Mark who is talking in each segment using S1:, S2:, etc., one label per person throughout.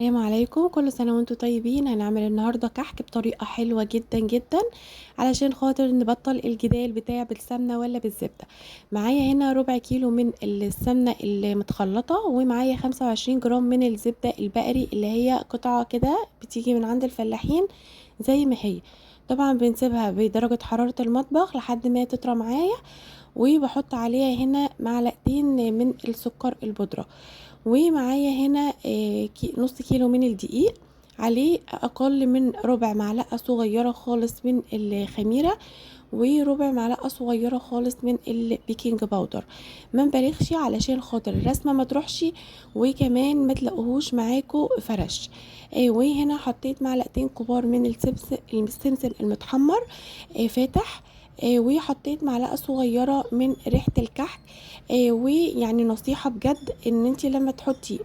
S1: السلام عليكم، كل سنة وانتم طيبين. هنعمل النهارده كحك بطريقة حلوة جدًا، جدًا، علشان خاطر نبطّل الجدال بتاع بالسمنة والّا بالزبدة. معايا هنا ربع كيلو من السمنة المتخلطة، ومعايا 25 جرام من الزبدة البقري اللي هي قطعة كده بتيجي من عند الفلاحين زي ما هي. طبعًا بنسيبها بدرجة حرارة المطبخ لحد ما تطرى معايا، وباحط عليها هنا معلقتين من السكر البودرة. ومعايا هنا نص كيلو من الدقيق، عليه أقل من ربع معلقة صغيرة خالص من الخميرة، وربع معلقة صغيرة خالص من البيكنج باودر. ما نبالغش علشان خاطر الرسمة ما تروحش، وكمان ما تلاقوهوش معاكم فرش. وهنا حطيت معلقتين كبار من السمسم المتحمر فاتح. وحطيت معلقة صغيرة من ريحة الكحك. ويعني نصيحة بجد ان انتي لما تحطي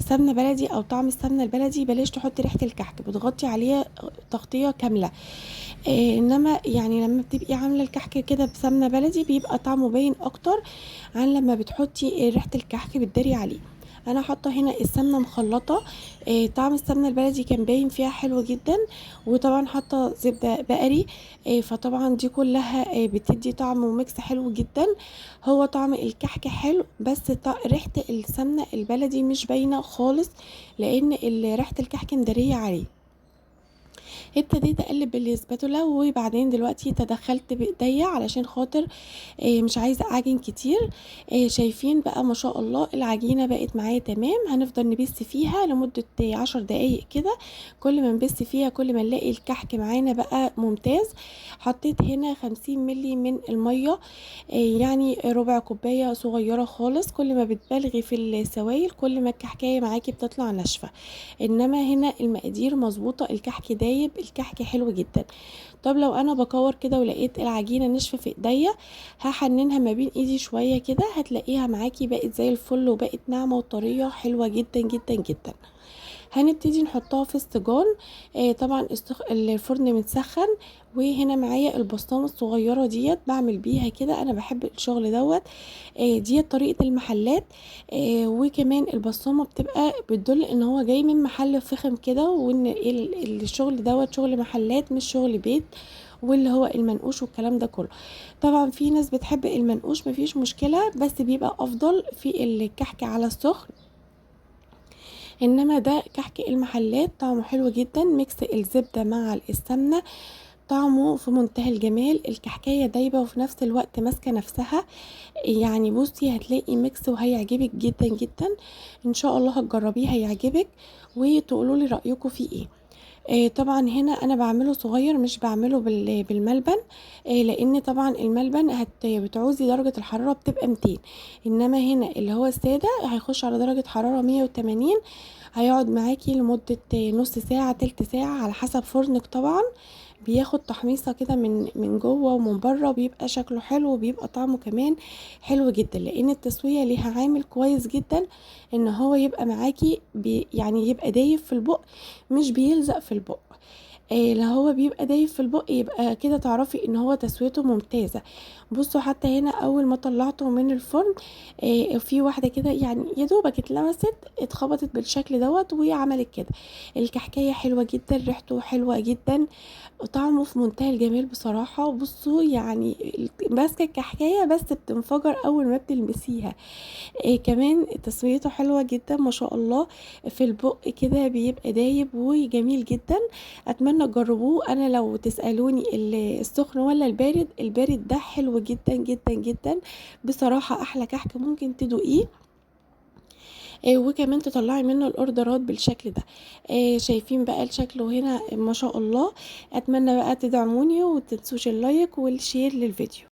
S1: سمنة بلدي او طعم السمنة البلدي بلاش تحطي ريحة الكحك، بتغطي عليه تغطية كاملة. انما يعني لما بتبقي عاملة الكحك كده بسمنة بلدي بيبقى طعمه باين اكتر عن لما بتحطي ريحة الكحك بتداري عليه. انا حاطه هنا السمنه مخلطه. طعم السمنه البلدي كان باين فيها حلو جدا، وطبعا حاطه زبده بقري. فطبعا دي كلها بتدي طعم وميكس حلو جدا. هو طعم الكحك حلو، بس ريحه السمنه البلدي مش باينه خالص، لان ريحه الكحك مداريه عليه. ابتديت اقلب بالسباتولا، وبعدين دلوقتي تدخلت بايديا علشان خاطر مش عايزه اعجن كتير. شايفين بقى ما شاء الله العجينه بقت معايا تمام. هنفضل نبس فيها لمده 10 دقايق كده. كل ما نبس فيها كل ما نلاقي الكحك معانا بقى ممتاز. حطيت هنا 50 ملي من الميه، يعني ربع كوبايه صغيره خالص. كل ما بتبالغي في السوائل كل ما الكحكايه معاكي بتطلع ناشفه، انما هنا المقادير مظبوطه، الكحك دايب، الكحك حلو جدا. طب لو انا بكور كده ولقيت العجينه ناشفه في ايديا، هحننها ما بين ايدي شويه كده، هتلاقيها معاكي بقت زي الفل وبقت ناعمه وطريه حلوه جدا جدا جدا. هنبتدي نحطها في السجان. طبعا الفرن متسخن. وهنا معايا البسطامه الصغيره ديت بعمل بيها كده، انا بحب الشغل دوت. ديت طريقه المحلات. وكمان البسطامه بتبقى بتدل ان هو جاي من محل فخم كده، وان الشغل دوت شغل محلات مش شغل بيت، واللي هو المنقوش والكلام ده كله. طبعا في ناس بتحب المنقوش، مفيش مشكله، بس بيبقى افضل في الكحك على السخن. انما ده كحك المحلات طعمه حلو جدا، ميكس الزبدة مع السمنة طعمه في منتهى الجمال. الكحكاية دايبة وفي نفس الوقت ماسكة نفسها. يعني بصي هتلاقي ميكس وهيعجبك جدا جدا. ان شاء الله هتجربيه هيعجبك، وتقولوا لي رأيكم فيه ايه. طبعا هنا انا بعمله صغير، مش بعمله بالملبن. لان طبعا الملبن بتعوزي درجة الحرارة بتبقى 200، انما هنا اللي هو السادة هيخش على درجة حرارة 180. هيقعد معاكي لمدة نص ساعة تلت ساعة على حسب فرنك طبعا. بياخد تحميصة كده من جوه ومن بره، بيبقى شكله حلو وبيبقى طعمه كمان حلو جدا، لان التسوية ليها عامل كويس جدا ان هو يبقى معاكي يعني يبقى دايب في البق، مش بيلزق في البق. لو هو بيبقى دايب في البق يبقى كده تعرفي ان هو تسويته ممتازة. بصوا حتى هنا اول ما طلعته من الفرن، في واحدة كده يعني يا دوبك اتلمست اتخبطت بالشكل دوت وعملت كده. الكحكاية حلوة جدا، ريحته حلوة جدا، طعمه في منتهى الجمال بصراحة. بصوا يعني ماسكة الكحكاية بس بتنفجر اول ما بتلمسيها. كمان تسويته حلوة جدا ما شاء الله، في البق كده بيبقى دايب وجميل جدا. اتمنى تجربوه. انا لو تسألوني السخن ولا البارد، البارد ده حلو جدا جدا جدا بصراحة، احلى كحك ممكن تدوقيه. وكمان تطلعي منه الاوردرات بالشكل ده. شايفين بقى الشكل هنا ما شاء الله. اتمنى بقى تدعموني وتنسوش اللايك والشير للفيديو.